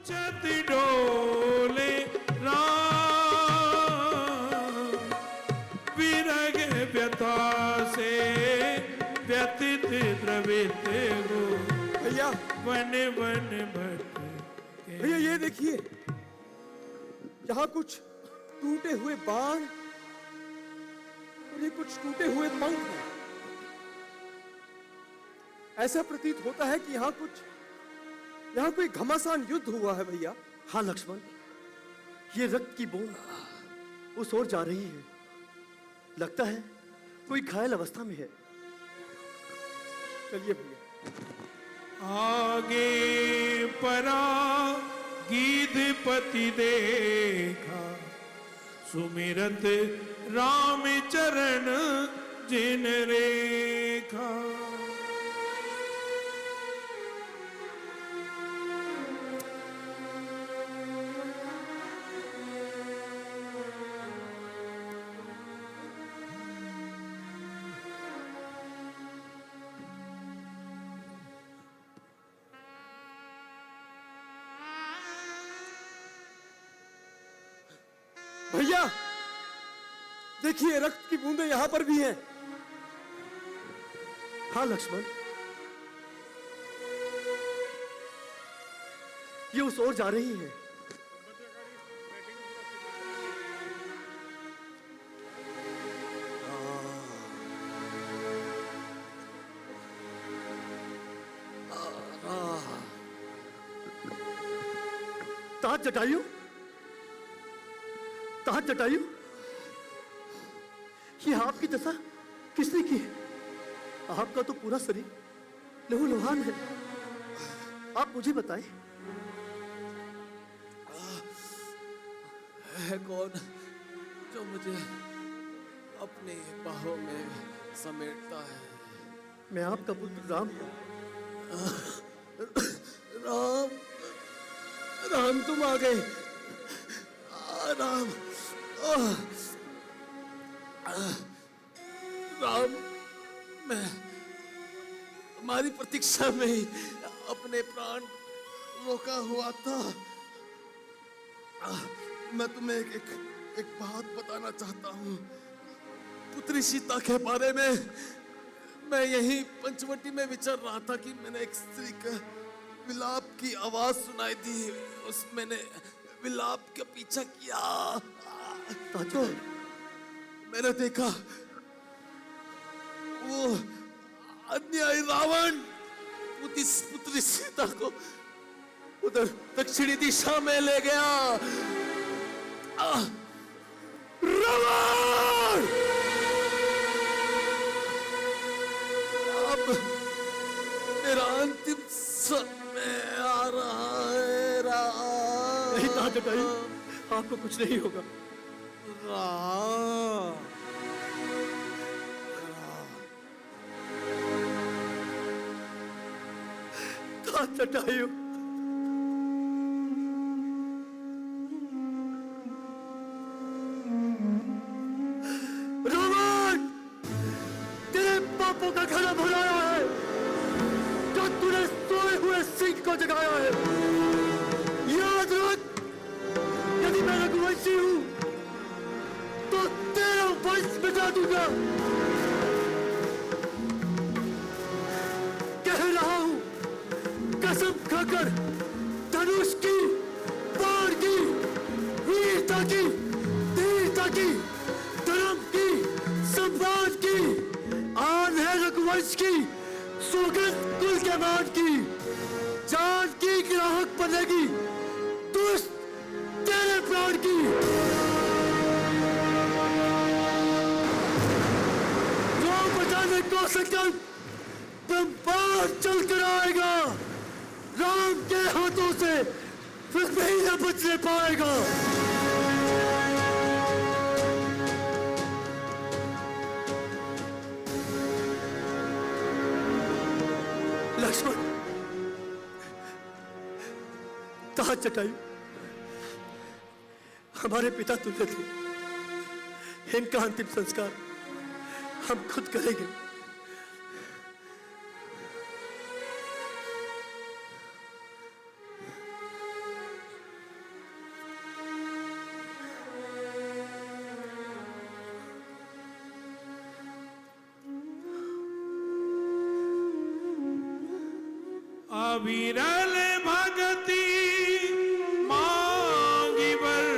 छत डोले राम, विरह व्यथा से व्यथित द्रवित हो भैया, वन वन भटके। भैया ये देखिए, यहाँ कुछ टूटे हुए बाण और ये कुछ टूटे हुए पंख हैं। ऐसा प्रतीत होता है कि यहाँ कोई घमासान युद्ध हुआ है भैया। हाँ लक्ष्मण, ये रक्त की बूंद उस ओर जा रही है। लगता है कोई घायल अवस्था में है। चलिए भैया। आगे परा गीधपति देखा, सुमिरत राम चरण जिन रेखा। भैया देखिए, रक्त की बूंदें यहां पर भी हैं। हाँ लक्ष्मण, ये उस ओर जा रही है। तात जटायु, तात जटायु, ये आपकी दशा किसने की? आपका तो पूरा शरीर लहूलुहान है। आप मुझे बताएं। है कौन जो मुझे अपनी बाहों में समेटता है? मैं आपका पुत्र राम हूं। राम, राम तुम आ गए। राम, राम, मैं तुम्हारी प्रतीक्षा में ही अपने प्राण रोका हुआ था। मैं तुम्हें एक बात बताना चाहता हूँ। पुत्री सीता के बारे में मैं यहीं पंचवटी में विचर रहा था कि मैंने एक स्त्री का विलाप की आवाज सुनाई दी। उस मैंने विलाप का पीछा किया तो मैंने देखा वो अन्यायी रावण पुत्री सीता को उधर दक्षिणी दिशा में ले गया। रावण! अब मेरा अंतिम समय आ रहा है। राम, नहीं तात जटायु, आपको कुछ नहीं होगा। राम, तात जटायु, रावण, तेरे पापों का घड़ा भराया है जो तूने सोए हुए सिंह को जगाया है। याद रख, यदि मैं रघुवंशी हूं तो तेरा वंश मिटा दूंगा। कह रहा हूं, कसम खाकर, धनुष की, बाण की, वीरता की, धीरता की, धर्म की, सम्मान की, आन है रघुवंश की, सौगंध कुल के मान की, जान की ग्राहक बनेगी दुष्ट तेरे प्राण की। जो बचाने को संकल्प ब्रह्मांड चल कर आएगा, राम के हाथों से फिर नहीं न बचने पाएगा। लक्ष्मण, तात जटायु हमारे पिता तुल्य थे। इनका अंतिम संस्कार हम खुद करेंगे। अविरल भगति मांगी बर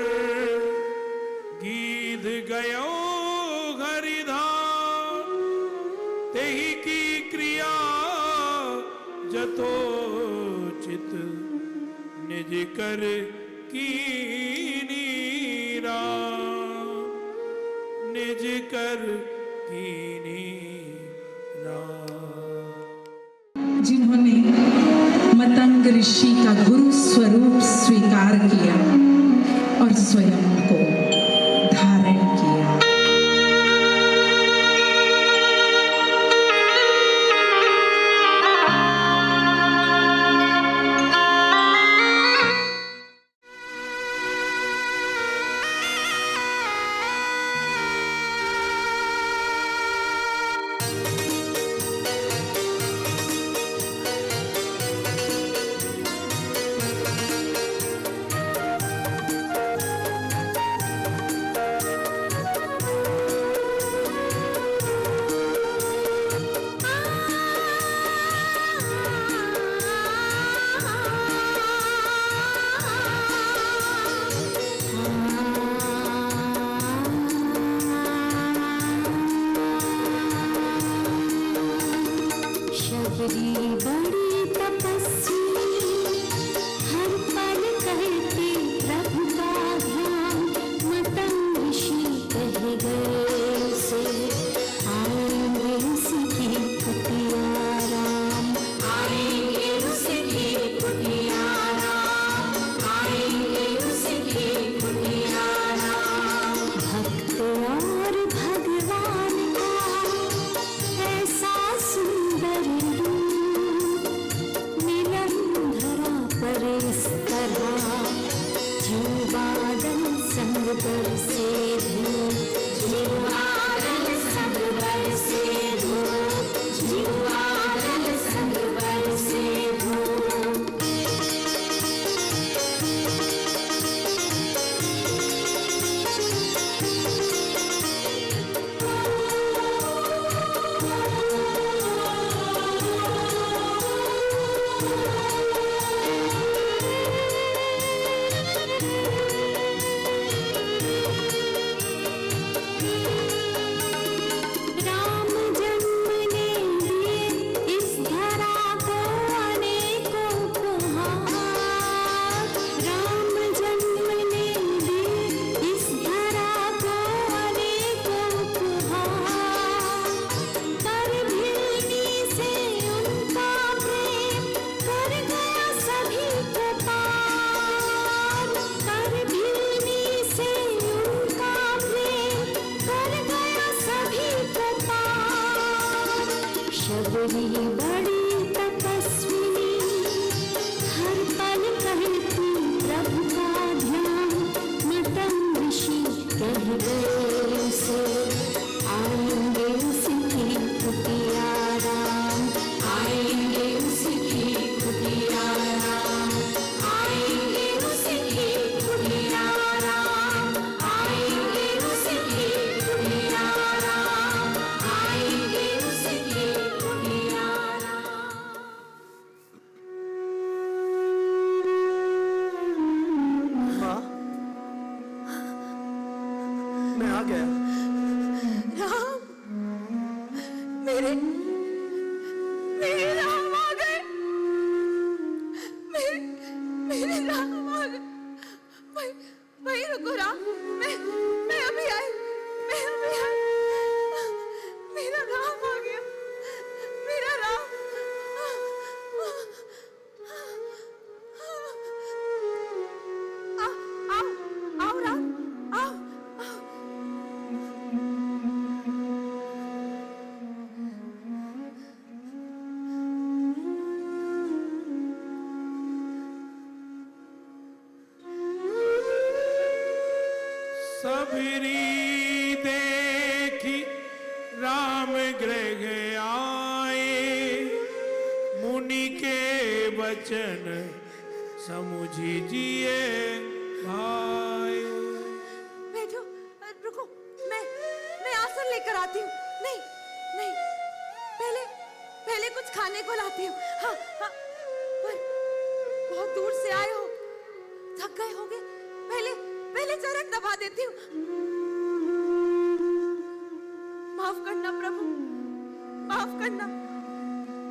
गीत गयो हरिधाम तेहि की क्रिया जतोचित निज कर कीनी राम निज कर कीनी राम। जिन्होंने मतंग ऋषि का गुरु स्वरूप स्वीकार किया और स्वयं को धारण किया। सबरी देखी राम गृह आए मुनि के वचन समुझी जिए भाई। बैठो, रुको, मैं आसन लेकर आती हूँ। नहीं नहीं, पहले कुछ खाने को लाती हूँ। हाँ हाँ, पहले चरण दबा देती हूँ। माफ करना प्रभु, माफ करना।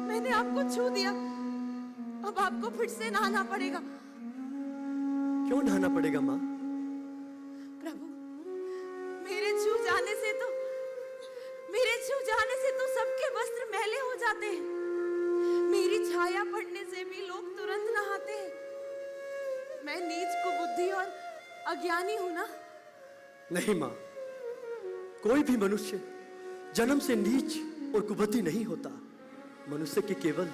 मैंने आपको छू दिया, अब आपको फिर से नहाना पड़ेगा। क्यों नहाना पड़ेगा माँ? प्रभु, मेरे छू जाने से तो सबके वस्त्र मैले हो जाते हैं। मेरी छाया पड़ने से भी लोग तुरंत नहाते हैं। मैं नीच कुबुद्धि और अज्ञानी हूं ना? नहीं माँ, कोई भी मनुष्य जन्म से नीच और कुबुद्धि नहीं होता। मनुष्य के केवल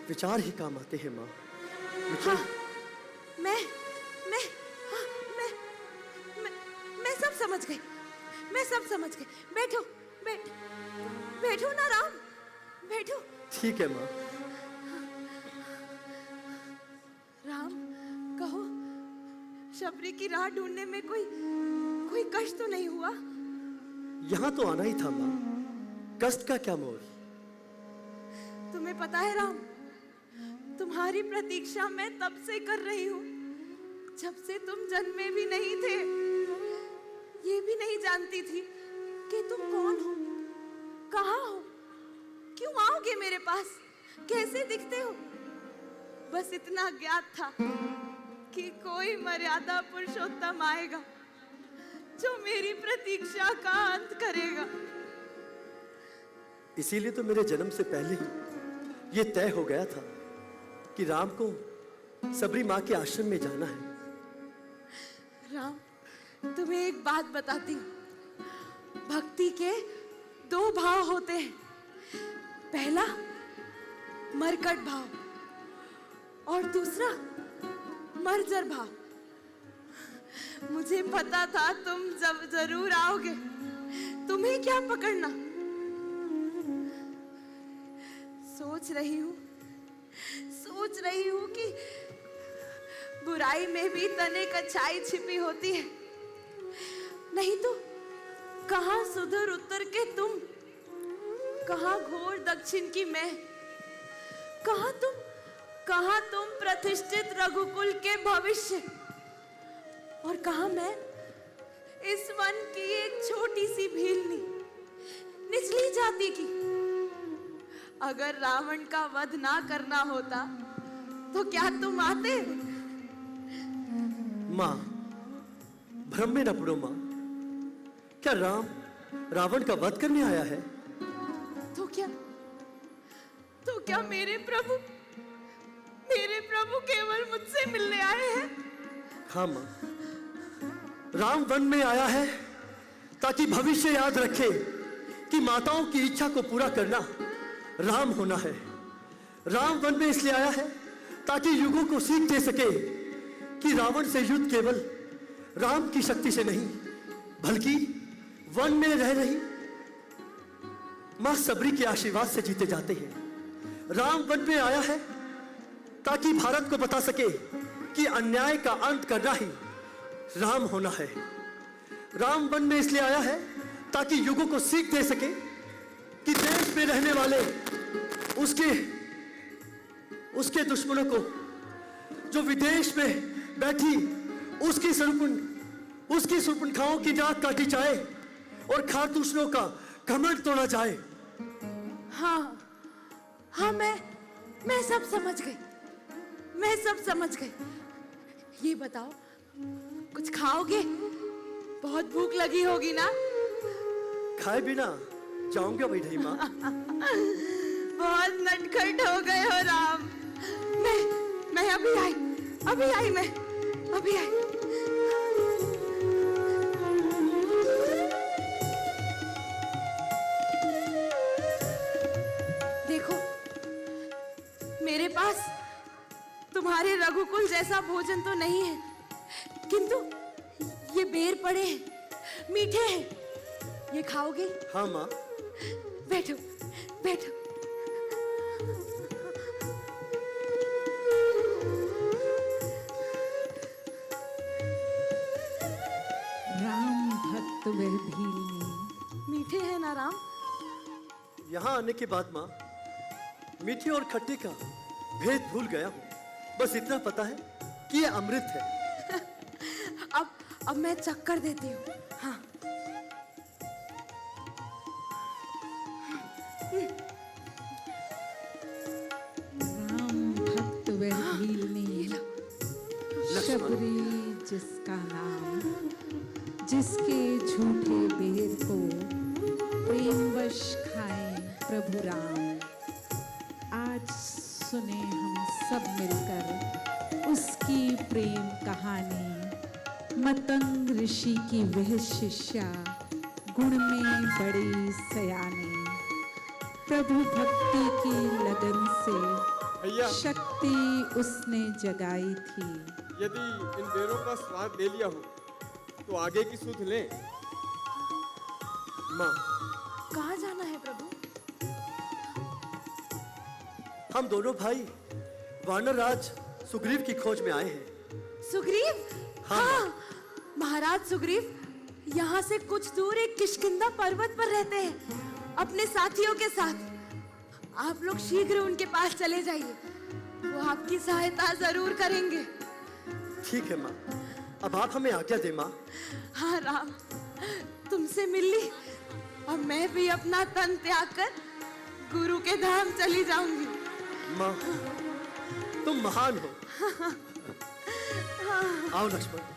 विचार ही काम आते हैं माँ। विचार। हाँ, मैं सब समझ गई, मैं सब समझ गई। बैठो, बैठो ना राम, बैठो। ठीक है माँ। राम, कहो, शबरी की राह ढूंढने में कोई कष्ट तो नहीं हुआ? यहाँ तो आना ही था माँ, कष्ट का क्या मोल। तुम्हें पता है राम, तुम्हारी प्रतीक्षा मैं तब से कर रही हूँ जब से तुम जन्मे भी नहीं थे। ये भी नहीं जानती थी कि तुम कौन हो, कहाँ हो, क्यों आओगे मेरे पास, कैसे दिखते हो। बस इतना ज्ञात था कि कोई मर्यादा पुरुषोत्तम आएगा जो मेरी प्रतीक्षा का अंत करेगा। इसीलिए तो मेरे जन्म से पहले ही ये तय हो गया था कि राम को सबरी माँ के आश्रम में जाना है। राम, तुम्हें एक बात बताती हूँ। भक्ति के दो भाव होते हैं। पहला मरकट भाव और दूसरा मर्जर भाव। मुझे पता था तुम जब जरूर आओगे, तुम्हें क्या पकड़ना। सोच रही हूँ कि बुराई में भी तनिक अच्छाई छिपी होती है। नहीं तो कहां सुदूर उत्तर के तुम, कहां घोर दक्षिण की मैं, कहां तुम प्रतिष्ठित रघुकुल के भविष्य, और कहां मैं इस वन की एक छोटी सी भीलनी, निचली जाति की। अगर रावण का वध ना करना होता तो क्या तुम आते? माँ, भ्रम में न पड़ो माँ। क्या राम रावण का वध करने आया है? तो क्या मेरे प्रभु केवल मुझसे मिलने आए हैं? हाँ माँ, राम वन में आया है ताकि भविष्य याद रखे कि माताओं की इच्छा को पूरा करना राम होना है। राम वन में इसलिए आया है ताकि युगों को सीख दे सके कि रावण से युद्ध केवल राम की शक्ति से नहीं, बल्कि वन में रह रही मां सबरी के आशीर्वाद से जीते जाते हैं। राम वन में आया है ताकि भारत को बता सके कि अन्याय का अंत करना ही राम होना है। राम वन में इसलिए आया है ताकि युगों को सीख दे सके कि देश में रहने वाले उसके दुश्मनों को, जो विदेश में बैठी उसकी सुरपुनखाओं की नाक काटी जाए और खारतूसों का घमंड तोड़ा जाए। हाँ, मैं सब समझ गई। ये बताओ, कुछ खाओगे? बहुत भूख लगी होगी ना? खाए बिना जाऊंगा वही माँ। बहुत नटखट हो गए हो राम। मैं अभी आई। देखो, मेरे पास तुम्हारे रघुकुल जैसा भोजन तो नहीं है, किंतु ये बेर पड़े हैं, मीठे हैं। ये खाओगे? हाँ माँ। बैठो। राम भक्त वह भीलनी। मीठे हैं ना राम? यहाँ आने के बाद माँ, मीठे और खट्टे का भेद भूल गया हूँ। बस इतना पता है कि ये अमृत है। अब मैं चक्कर देती हूँ। हाँ। राम भक्त वह भीलनी, शबरी जिसका नाम, जिसके झूठे बेर को प्रेमवश खाए प्रभु राम। आज सुने हम सब मिलकर उसकी प्रेम कहानी। मतंग ऋषि की वह शिष्या, गुण में बड़ी सयानी। प्रभु भक्ति की लगन भैया। से शक्ति उसने जगाई थी। यदि इन बेरों का स्वाद ले लिया हो तो आगे की सुध लें। माँ, कहाँ जाना है प्रभु? हम दोनों भाई वानर राज सुग्रीव की खोज में आए हैं। सुग्रीव? हाँ, महाराज सुग्रीव यहाँ से कुछ दूर एक किष्किंधा पर्वत पर रहते हैं अपने साथियों के साथ। आप लोग शीघ्र उनके पास चले जाइए, वो आपकी सहायता जरूर करेंगे। ठीक है माँ, अब आप हमें आज्ञा दे माँ। हाँ राम, तुमसे मिल ली, अब मैं भी अपना तन त्याग कर गुरु के धाम चली जाऊंगी। माँ, तुम महान हो। आओ लक्ष्मण।